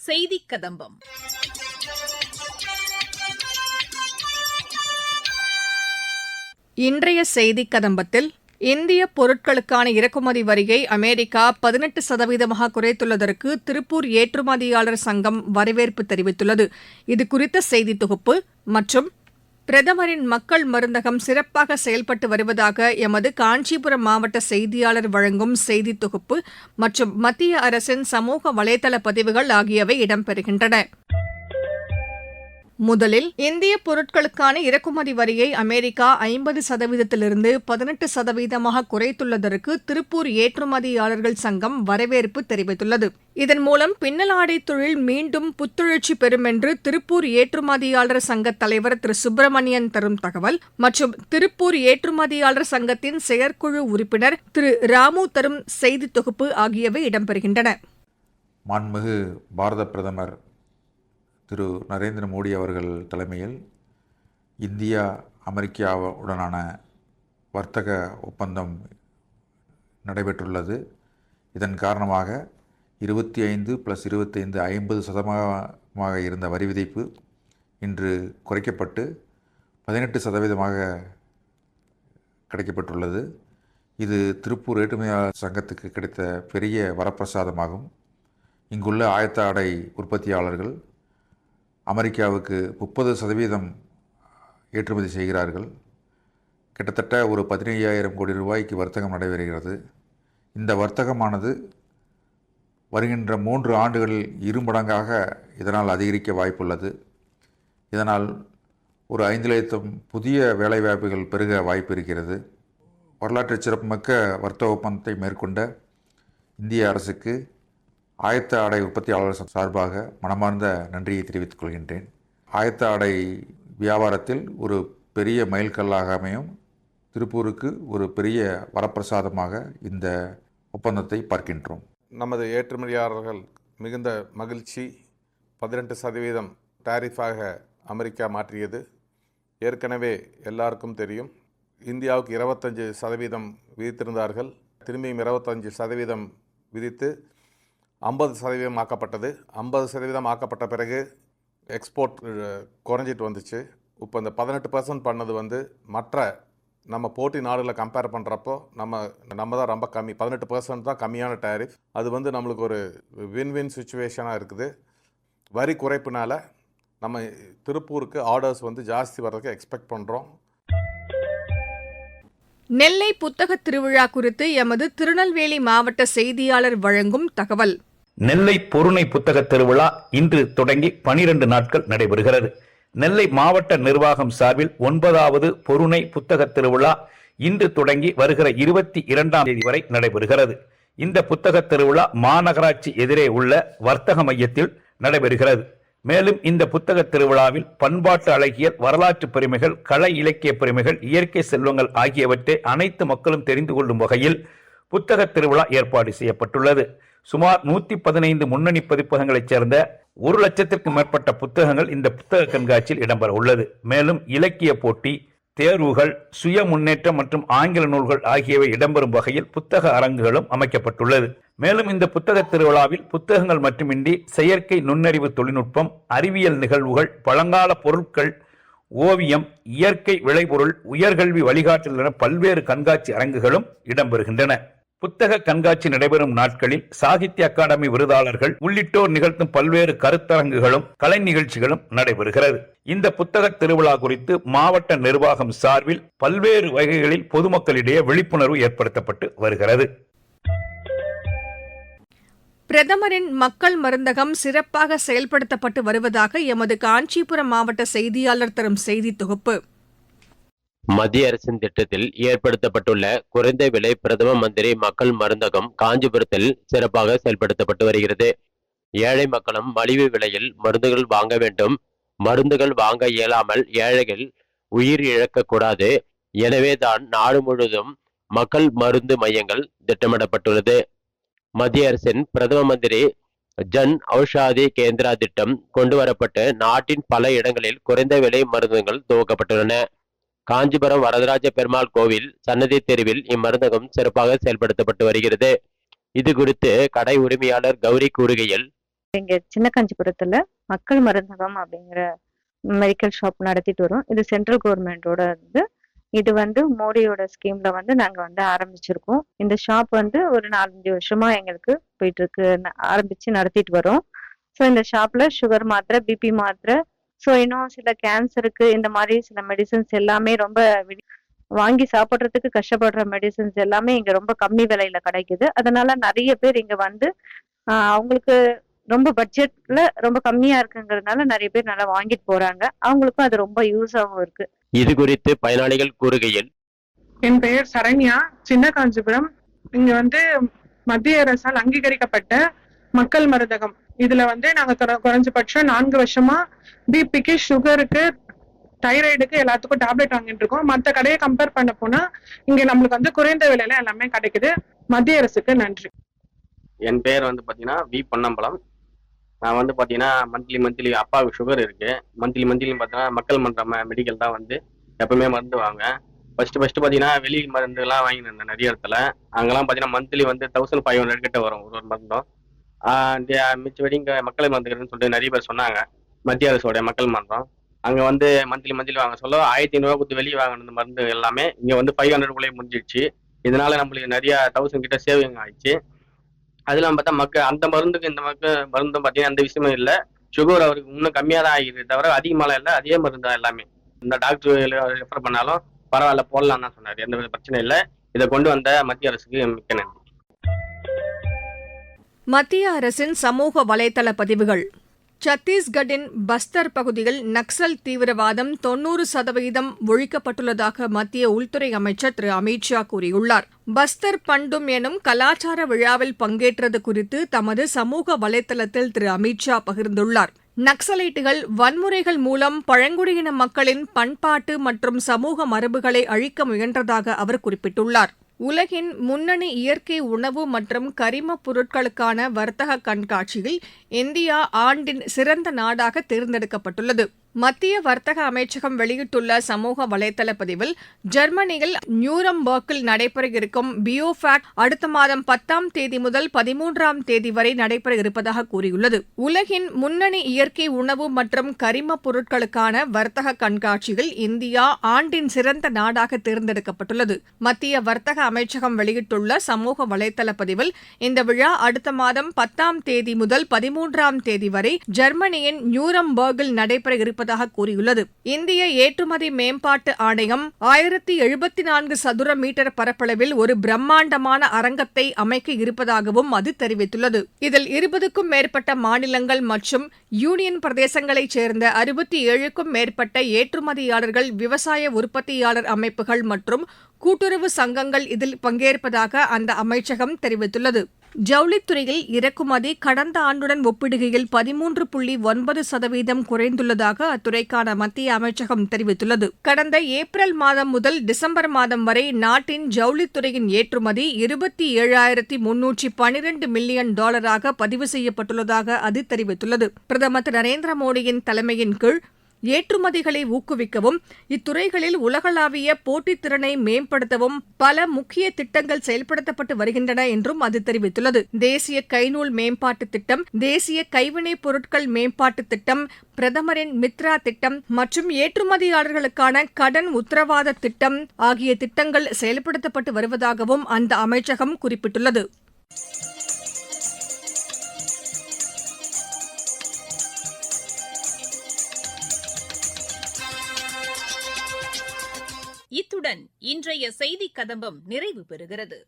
செய்திக் கதம்பம். இன்றைய செய்திக் கதம்பத்தில் இந்திய பொருட்களுக்கான இறக்குமதி வரியை அமெரிக்கா 18% குறைத்துள்ளதற்கு திருப்பூர் ஏற்றுமதியாளர் சங்கம் வரவேற்பு தெரிவித்துள்ளது. இதுகுறித்த செய்தி தொகுப்பு மற்றும் பிரதமரின் மக்கள் மருந்தகம் சிறப்பாக செயல்பட்டு வருவதாக எமது காஞ்சிபுரம் மாவட்ட செய்தியாளர் வழங்கும் செய்தி தொகுப்பு மற்றும் மத்திய அரசின் சமூக வலைதள பதிவுகள் ஆகியவை இடம்பெறுகின்றன. முதலில் இந்திய பொருட்களுக்கான இறக்குமதி வரியை அமெரிக்கா 50%லிருந்து 18% குறைத்துள்ளதற்கு திருப்பூர் ஏற்றுமதியாளர்கள் சங்கம் வரவேற்பு தெரிவித்துள்ளது. இதன் மூலம் பின்னலாடை தொழில் மீண்டும் புத்துணர்ச்சி பெறும் என்று திருப்பூர் ஏற்றுமதியாளர் சங்க தலைவர் திரு சுப்பிரமணியன் தரும் தகவல் மற்றும் திருப்பூர் ஏற்றுமதியாளர் சங்கத்தின் செயற்குழு உறுப்பினர் திரு ராமு தரும் செய்தி தொகுப்பு ஆகியவை இடம்பெறுகின்றன. மாண்புமிகு பாரத பிரதமர் திரு நரேந்திர மோடி அவர்கள் தலைமையில் இந்தியா அமெரிக்காவுடனான வர்த்தக ஒப்பந்தம் நடைபெற்றுள்ளது. இதன் காரணமாக 25 + 25 50% இருந்த வரி விதிப்பு இன்று குறைக்கப்பட்டு 18% கிடைக்கப்பட்டுள்ளது. இது திருப்பூர் ஏற்றுமதியாளர் சங்கத்துக்கு கிடைத்த பெரிய வரப்பிரசாதமாகும். இங்குள்ள ஆயத்த ஆடை உற்பத்தியாளர்கள் அமெரிக்காவுக்கு 30% ஏற்றுமதி செய்கிறார்கள். கிட்டத்தட்ட ஒரு 15,000 கோடி ரூபாய்க்கு வர்த்தகம் நடைபெறுகிறது. இந்த வர்த்தகமானது வருகின்ற 3 ஆண்டுகளில் 2 மடங்காக இதனால் அதிகரிக்க வாய்ப்புள்ளது. இதனால் ஒரு 5 லட்சம் புதிய வேலைவாய்ப்புகள் பெருக வாய்ப்பு இருக்கிறது. வரலாற்று சிறப்புமிக்க வர்த்தக ஒப்பந்தத்தை மேற்கொண்ட இந்திய அரசுக்கு ஆயத்த ஆடை உற்பத்தியாளர் சார்பாக மனமார்ந்த நன்றியை தெரிவித்துக் கொள்கின்றேன். ஆயத்த ஆடை வியாபாரத்தில் ஒரு பெரிய மைல்கல்லாக அமையும் திருப்பூருக்கு ஒரு பெரிய வரப்பிரசாதமாக இந்த ஒப்பந்தத்தை பார்க்கின்றோம். நமது ஏற்றுமதியாளர்கள் மிகுந்த மகிழ்ச்சி. 18% டாரிஃபாக அமெரிக்கா மாற்றியது ஏற்கனவே எல்லாருக்கும் தெரியும். இந்தியாவுக்கு 25% விதித்திருந்தார்கள். திரும்பியும் 25% விதித்து 50% ஆக்கப்பட்டது. 50% ஆக்கப்பட்ட பிறகு எக்ஸ்போர்ட் குறைஞ்சிட்டு வந்துச்சு. இப்போ இந்த 18% பண்ணது மற்ற நம்ம போட்டி நாடுகளை கம்பேர் பண்ணுறப்போ நம்ம தான் ரொம்ப கம்மி. 18% தான் கம்மியான டேரிஃப். அது நம்மளுக்கு ஒரு வின் சுச்சுவேஷனாக இருக்குது. வரி குறைப்பினால் நம்ம திருப்பூருக்கு ஆர்டர்ஸ் ஜாஸ்தி வர்றதுக்கு எக்ஸ்பெக்ட் பண்ணுறோம். நெல்லை புத்தக திருவிழா குறித்து எமது திருநெல்வேலி மாவட்ட செய்தியாளர் வழங்கும் தகவல். நெல்லை பொருணை புத்தக திருவிழா இன்று தொடங்கி 12 நாட்கள் நடைபெறுகிறது. நெல்லை மாவட்ட நிர்வாகம் சார்பில் 9வது பொருணை புத்தக திருவிழா இன்று தொடங்கி வருகிற 22ஆம் தேதி வரை நடைபெறுகிறது. இந்த புத்தக திருவிழா மாநகராட்சி எதிரே உள்ள வர்த்தக மையத்தில் நடைபெறுகிறது. மேலும் இந்த புத்தக திருவிழாவில் பண்பாட்டு அழகியல், வரலாற்று பெருமைகள், கலை இலக்கிய பெருமைகள், இயற்கை செல்வங்கள் ஆகியவற்றை அனைத்து மக்களும் தெரிந்து கொள்ளும் வகையில் புத்தக திருவிழா ஏற்பாடு செய்யப்பட்டுள்ளது. சுமார் 115 முன்னணி பதிப்பகங்களைச் சேர்ந்த 1 லட்சத்திற்கும் மேற்பட்ட புத்தகங்கள் இந்த புத்தக கண்காட்சியில் இடம்பெற உள்ளது. மேலும் இலக்கிய போட்டி, தேர்வுகள், சுய முன்னேற்றம் மற்றும் ஆங்கில நூல்கள் ஆகியவை இடம்பெறும் வகையில் புத்தக அரங்குகளும் அமைக்கப்பட்டுள்ளது. மேலும் இந்த புத்தக திருவிழாவில் புத்தகங்கள் மட்டுமின்றி செயற்கை நுண்ணறிவு தொழில்நுட்பம், அறிவியல் நிகழ்வுகள், பழங்கால பொருட்கள், ஓவியம், இயற்கை விளைபொருள், உயர்கல்வி வழிகாட்டல் என பல்வேறு கண்காட்சி அரங்குகளும் இடம்பெறுகின்றன. புத்தக கண்காட்சி நடைபெறும் நாட்களில் சாகித்ய அகாடமி விருதாளர்கள் உள்ளிட்டோர் நிகழ்த்தும் பல்வேறு கருத்தரங்குகளும் கலை நிகழ்ச்சிகளும் நடைபெறுகிறது. இந்த புத்தக திருவிழா குறித்து மாவட்ட நிர்வாகம் சார்பில் பல்வேறு வகைகளில் பொதுமக்களிடையே விழிப்புணர்வு ஏற்படுத்தப்பட்டு வருகிறது. பிரதமரின் மக்கள் மருந்தகம் சிறப்பாக செயல்படுத்தப்பட்டு வருவதாக எமது காஞ்சிபுரம் மாவட்ட செய்தியாளர் தரும் செய்தி தொகுப்பு. மத்திய அரசின் திட்டத்தில் ஏற்படுத்தப்பட்டுள்ள குறைந்த விலை பிரதம மந்திரி மக்கள் மருந்தகம் காஞ்சிபுரத்தில் சிறப்பாக செயல்படுத்தப்பட்டு வருகிறது. ஏழை மக்களும் மலிவு விலையில் மருந்துகள் வாங்க வேண்டும். மருந்துகள் வாங்க இயலாமல் ஏழைகள் உயிர் இழக்கக்கூடாது. எனவே தான் நாடு முழுவதும் மக்கள் மருந்து மையங்கள் திட்டமிடப்பட்டுள்ளது. மத்திய அரசின் பிரதம மந்திரி ஜன் ஔஷாதி கேந்திரா திட்டம் கொண்டு வரப்பட்டு நாட்டின் பல இடங்களில் குறைந்த விலை மருந்துகள் துவக்கப்பட்டுள்ளன. காஞ்சிபுரம் வரதராஜ பெருமாள் கோவில் சன்னதி தெருவில் இம்மருந்தகம் சிறப்பாக செயல்படுத்தப்பட்டு வருகிறது. இது குறித்து கடை உரிமையாளர் கௌரி கூறுகையில், இங்க சின்ன காஞ்சிபுரத்துல மக்கள் மருந்தகம் அப்படிங்கிற மெடிக்கல் ஷாப் நடத்திட்டு வரோம். இது சென்ட்ரல் கவர்மெண்டோட இது மோடியோட ஸ்கீம்ல நாங்க ஆரம்பிச்சிருக்கோம். இந்த ஷாப் ஒரு 4-5 வருஷமா எங்களுக்கு போயிட்டு இருக்கு. ஆரம்பிச்சு நடத்திட்டு வரோம். ஸோ இந்த ஷாப்ல சுகர் மாத்திரை, பிபி மாத்திரை, ஸோ இன்னும் சில கேன்சருக்கு இந்த மாதிரி சில மெடிசன்ஸ் எல்லாமே ரொம்ப வாங்கி சாப்பிட்றதுக்கு கஷ்டப்படுற மெடிசன்ஸ் எல்லாமே இங்க ரொம்ப கம்மி விலையில கிடைக்குது. அதனால நிறைய பேர் இங்க அவங்களுக்கு ரொம்ப பட்ஜெட்ல ரொம்ப கம்மியா இருக்குங்கிறதுனால நிறைய பேர் நல்லா வாங்கிட்டு போறாங்க. அவங்களுக்கும் அது ரொம்ப யூஸாகவும் இருக்கு. இது குறித்து பயனாளிகள் கூறுகையில், என் பெயர் சரண்யா, சின்ன காஞ்சிபுரம். இங்க மத்திய அரசால் அங்கீகரிக்கப்பட்ட மக்கள் மருந்தகம். இதுல நாங்க குறைஞ்சபட்சம் 4 வருஷமா பிபிக்கு, சுகருக்கு, தைராய்டுக்கு எல்லாத்துக்கும் டேப்லெட் வாங்கிட்டு இருக்கோம். மற்ற கடையை கம்பேர் பண்ண போனா இங்க நம்மளுக்கு குறைந்த விலையில எல்லாமே கிடைக்குது. மத்திய அரசுக்கு நன்றி. என் பேர் பாத்தீங்கன்னா வி பொன்னம்பலம். நான் பாத்தீங்கன்னா மந்த்லி அப்பாவுக்கு சுகர் இருக்கு. மந்த்லி பாத்தீங்கன்னா மக்கள் மன்ற மெடிக்கல் தான் எப்பவுமே மருந்து வாங்க. ஃபர்ஸ்ட் பாத்தீங்கன்னா வெளி மருந்து எல்லாம் வாங்கிட்டு இருந்தேன் நிறைய இடத்துல. அங்கெல்லாம் பாத்தீங்கன்னா மந்த்லி 1500 கிட்ட வரும் ஒரு மருந்தும். மிச்சபடி இங்க மக்கள் மருந்துன்னு சொல்லிட்டு நிறைய பேர் சொன்னாங்க. மத்திய அரசோட மக்கள் மன்றம் அங்க மந்த்லி வாங்க சொல்ல 1500 கொடுத்து வெளியே வாங்கின மருந்து எல்லாமே இங்க 500 முடிஞ்சிடுச்சு. இதனால நம்மளுக்கு நிறைய 1000 கிட்ட சேவிங் ஆயிடுச்சு. அதெல்லாம் பார்த்தா அந்த மருந்துக்கு இந்த மருந்தும் பார்த்தீங்கன்னா அந்த விஷயமும் இல்லை. சுகர் அவருக்கு இன்னும் கம்மியாக தான் ஆகிடுது தவிர அதிகமாலாம் இல்லை. அதே மருந்து தான் எல்லாமே. இந்த டாக்டர் ரெஃபர் பண்ணாலும் பரவாயில்ல போடலாம் தான் சொன்னார். எந்த பிரச்சனை இல்லை. இதை கொண்டு வந்த மத்திய அரசுக்கு மிக்க நன்றி. மத்திய அரசின் சமூக வலைதள பதிவுகள். சத்தீஸ்கட்டின் பஸ்தர் பகுதியில் நக்சல் தீவிரவாதம் 90% ஒழிக்கப்பட்டுள்ளதாக மத்திய உள்துறை அமைச்சர் திரு அமித் ஷா கூறியுள்ளார். பஸ்தர் பண்டும் எனும் கலாச்சார விழாவில் பங்கேற்றது குறித்து தமது சமூக வலைதளத்தில் திரு அமித் ஷா பகிர்ந்துள்ளார். நக்சலைட்டுகள் வன்முறைகள் மூலம் பழங்குடியின மக்களின் பண்பாட்டு மற்றும் சமூக மரபுகளை அழிக்க முயன்றதாக அவர் குறிப்பிட்டுள்ளார். உலகின் முன்னணி இயற்கை உணவு மற்றும் கரிமப் பொருட்களுக்கான வர்த்தக கண்காட்சியில் இந்தியா ஆண்டின் சிறந்த நாடாக தேர்ந்தெடுக்கப்பட்டுள்ளது. மத்திய வர்த்தக அமைச்சகம் வெளியிட்டுள்ள சமூக வலைதள பதிவில், ஜெர்மனியில் நியூரம்பர்க்கில் நடைபெற இருக்கும் பியோஃபேக்ட் அடுத்த மாதம் 10ஆம் தேதி முதல் 13ஆம் தேதி வரை நடைபெற இருப்பதாக கூறியுள்ளது. உலகின் முன்னணி இயற்கை உணவு மற்றும் கரிமப் பொருட்களுக்கான வர்த்தக கண்காட்சியில் இந்தியா ஆண்டின் சிறந்த நாடாக தேர்ந்தெடுக்கப்பட்டுள்ளது. மத்திய வர்த்தக அமைச்சகம் வெளியிட்டுள்ள சமூக வலைதள பதிவில், இந்த விழா அடுத்த மாதம் 10ஆம் தேதி முதல் 13ஆம் தேதி வரை ஜெர்மனியின் நியூரம்பர்க்கில் நடைபெற இருப்பதாக கூறியுள்ளது. இந்திய ஏற்றுமதி மேம்பாட்டு ஆணையம் 1074 சதுர மீட்டர் பரப்பளவில் ஒரு பிரம்மாண்டமான அரங்கத்தை அமைக்க இருப்பதாகவும் அது தெரிவித்துள்ளது. இதில் 20க்கும் மேற்பட்ட மாநிலங்கள் மற்றும் யூனியன் பிரதேசங்களைச் சேர்ந்த 67க்கும் மேற்பட்ட ஏற்றுமதியாளர்கள், விவசாய உற்பத்தியாளர் அமைப்புகள் மற்றும் கூட்டுறவு சங்கங்கள் இதில் பங்கேற்பதாக அந்த அமைச்சகம் தெரிவித்துள்ளது. ஜவுளித்துறையில் இறக்குமதி கடந்த ஆண்டுடன் ஒப்பிடுகையில் 13.9% குறைந்துள்ளதாக அத்துறைக்கான மத்திய அமைச்சகம் தெரிவித்துள்ளது. கடந்த ஏப்ரல் மாதம் முதல் டிசம்பர் மாதம் வரை நாட்டின் ஜவுளித்துறையின் ஏற்றுமதி $27,312 மில்லியன் பதிவு செய்யப்பட்டுள்ளதாக அது தெரிவித்துள்ளது. பிரதமர் திரு நரேந்திர மோடியின் தலைமையின் கீழ் ஏற்றுமதிகளை ஊக்குவிக்கவும் இத்துறைகளில் உலகளாவிய போட்டித்திறனை மேம்படுத்தவும் பல முக்கிய திட்டங்கள் செயல்படுத்தப்பட்டு வருகின்றன என்றும் அது தெரிவித்துள்ளது. தேசிய கைநூல் மேம்பாட்டு திட்டம், தேசிய கைவினைப் பொருட்கள் மேம்பாட்டு திட்டம், பிரதமரின் மித்ரா திட்டம் மற்றும் ஏற்றுமதியாளர்களுக்கான கடன் உத்தரவாத திட்டம் ஆகிய திட்டங்கள் செயல்படுத்தப்பட்டு வருவதாகவும் அந்த அமைச்சகம் குறிப்பிட்டுள்ளது. இத்துடன் இன்றைய செய்திக் கதம்பம் நிறைவு பெறுகிறது.